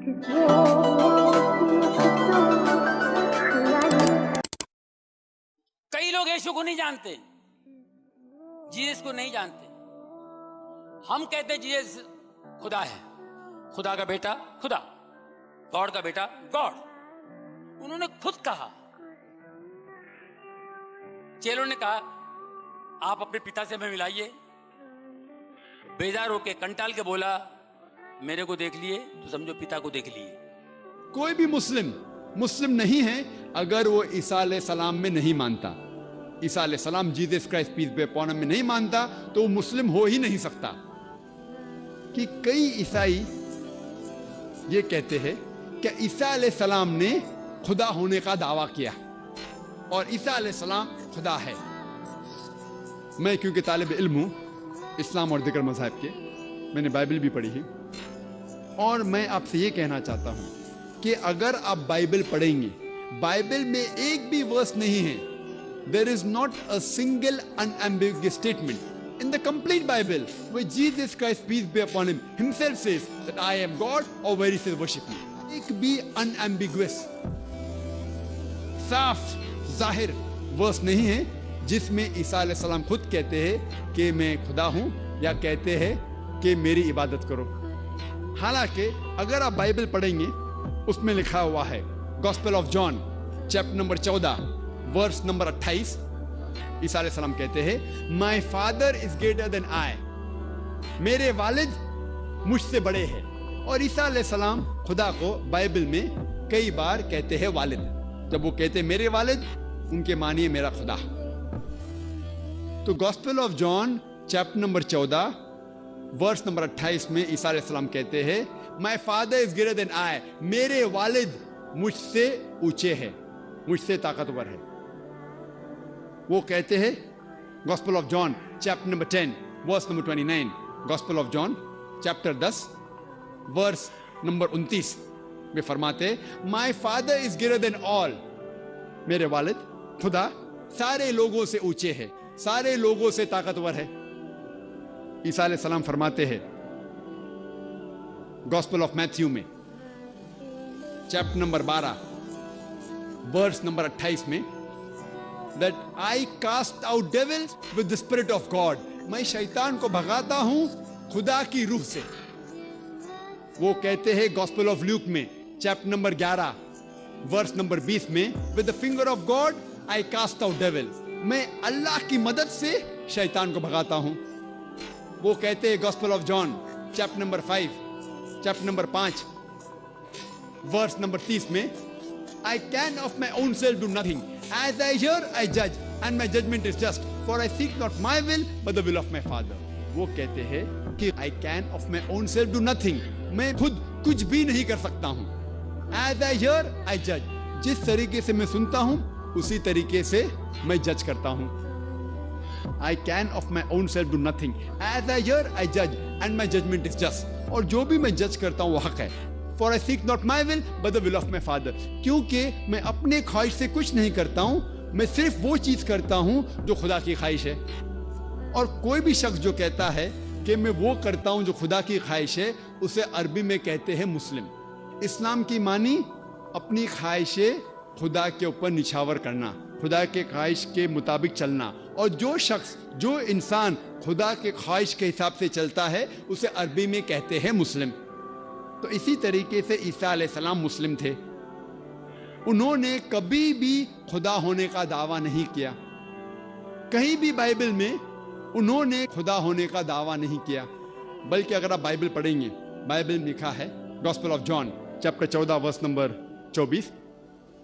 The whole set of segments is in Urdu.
کئی لوگ یسوع کو نہیں جانتے, جیسس کو نہیں جانتے. ہم کہتے ہیں جیسس خدا ہے, خدا کا بیٹا خدا, گاڈ کا بیٹا گاڈ. انہوں نے خود کہا, چیلوں نے کہا آپ اپنے پتا سے ہمیں ملائیے. بیزار ہو کے کنٹال کے بولا میرے کو دیکھ لیے تو سمجھو پتا کو دیکھ لیے. کوئی بھی مسلم نہیں ہے اگر وہ عیسیٰ علیہ السلام میں نہیں مانتا, عیسیٰ علیہ السلام Jesus Christ peace be upon ہم میں نہیں مانتا تو وہ مسلم ہو ہی نہیں سکتا. کہ کئی عیسائی یہ کہتے ہیں کہ عیسیٰ علیہ السلام نے خدا ہونے کا دعویٰ کیا اور عیسیٰ علیہ السلام خدا ہے. میں کیونکہ طالب علم ہوں اسلام اور دیگر مذاہب کے, میں نے بائبل بھی پڑھی ہے, اور میں آپ سے یہ کہنا چاہتا ہوں کہ اگر آپ بائبل پڑھیں گے, بائبل میں ایک بھی ورس نہیں ہے, there is not a single unambiguous statement in the complete Bible where Jesus Christ, peace be upon him, himself says that I am God, or where he says worship me. ایک بھی unambiguous صاف ظاہر ورس نہیں ہے جس میں عیسیٰ علیہ السلام خود کہتے ہیں کہ میں خدا ہوں یا کہتے ہیں کہ میری عبادت کرو. حالانکہ اگر آپ بائبل پڑھیں گے اس میں لکھا ہوا ہے, Gospel of John chapter number 14 verse number 28, عیسیٰ علیہ السلام کہتے ہیں my father is greater than آئی, میرے والد مجھ سے بڑے ہیں. اور عیسیٰ علیہ السلام خدا کو بائبل میں کئی بار کہتے ہیں والد. جب وہ کہتے ہیں میرے والد, ان کے معنی میرا خدا. تو Gospel of John chapter number 14 verse number 28 میں عیسیٰ علیہ السلام کہتے ہیں my father is greater than آئی, میرے والد مجھ سے اونچے ہیں, مجھ سے طاقتور ہے. وہ کہتے ہیں Gospel of John chapter number 10 verse number 29, Gospel of John chapter 10 verse number 29 میں فرماتے my father is greater than آل, میرے والد خدا سارے لوگوں سے اونچے ہے, سارے لوگوں سے طاقتور ہے. عیسیٰ علیہ السلام فرماتے ہیں گاسپل آف میتھیو میں چیپٹر نمبر 12 ورس نمبر 28 میں that I cast out devils with the spirit of God, میں شیطان کو بھگاتا ہوں خدا کی روح سے. وہ کہتے ہیں گاسپل آف لیوک میں چیپٹر نمبر 11 ورس نمبر 20 میں with the finger of God I cast out devils, میں اللہ کی مدد سے شیطان کو بھگاتا ہوں. وہ کہتے ہیں Gospel of John chapter number 5 chapter number 5 verse number 30 میں I can of my own self do nothing, as I hear I judge and my judgment is just, for I seek not my will but the will of my Father. وہ کہتے ہیں کہ I can of my own self do nothing, میں خود کچھ بھی نہیں کر سکتا ہوں. As I hear I judge, جس طریقے سے میں سنتا ہوں اسی طریقے سے میں جج کرتا ہوں. I can of my own self do nothing, as I hear I judge and my judgment is just, اور جو بھی میں جج کرتا ہوں وہ حق ہے. For I seek not my will but the will of my Father, کیونکہ میں اپنے خواہش سے کچھ نہیں کرتا ہوں, میں صرف وہ چیز کرتا ہوں جو خدا کی خواہش ہے. اور کوئی بھی شخص جو کہتا ہے کہ میں وہ کرتا ہوں جو خدا کی خواہش ہے, اسے عربی میں کہتے ہیں مسلم. اسلام کی معنی اپنی خواہشیں خدا کے اوپر نچھاور کرنا, خدا کے خواہش کے مطابق چلنا. اور جو شخص جو انسان خدا کے خواہش کے حساب سے چلتا ہے اسے عربی میں کہتے ہیں مسلم. تو اسی طریقے سے عیسیٰ علیہ السلام مسلم تھے. انہوں نے کبھی بھی خدا ہونے کا دعویٰ نہیں کیا, کہیں بھی بائبل میں انہوں نے خدا ہونے کا دعویٰ نہیں کیا. بلکہ اگر آپ بائبل پڑھیں گے, بائبل میں لکھا ہے Gospel of John chapter 14 verse number 24,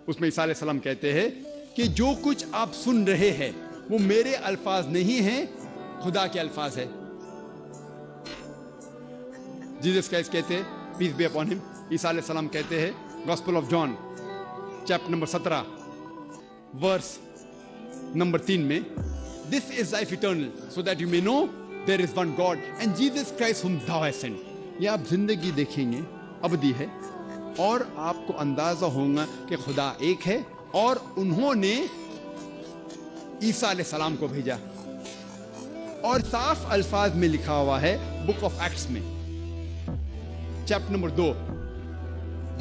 اس میں عیسیٰ علیہ السلام کہتے ہیں کہ جو کچھ آپ سن رہے ہیں وہ میرے الفاظ نہیں ہیں, خدا کے الفاظ ہے. جیسس کرائسٹ کہتے ہیں پیس بی اپون ہم, عیسیٰ علیہ السلام کہتے ہیں Gospel of John chapter number 17 verse number 3 میں This is life eternal, so that you may know there is one God and Jesus Christ whom thou hast sent. یہ آپ زندگی دیکھیں گے ابدی ہے, اور آپ کو اندازہ ہوگا کہ خدا ایک ہے, اور انہوں نے عیسیٰ علیہ السلام کو بھیجا. اور صاف الفاظ میں لکھا ہوا ہے بک آف ایکٹس میں chapter number 2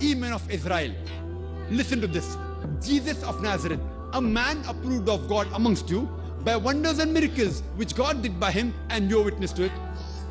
ye men of Israel, listen to this. Jesus of Nazareth, a man approved of God amongst you by wonders and miracles which God did by him, and you are witness to it.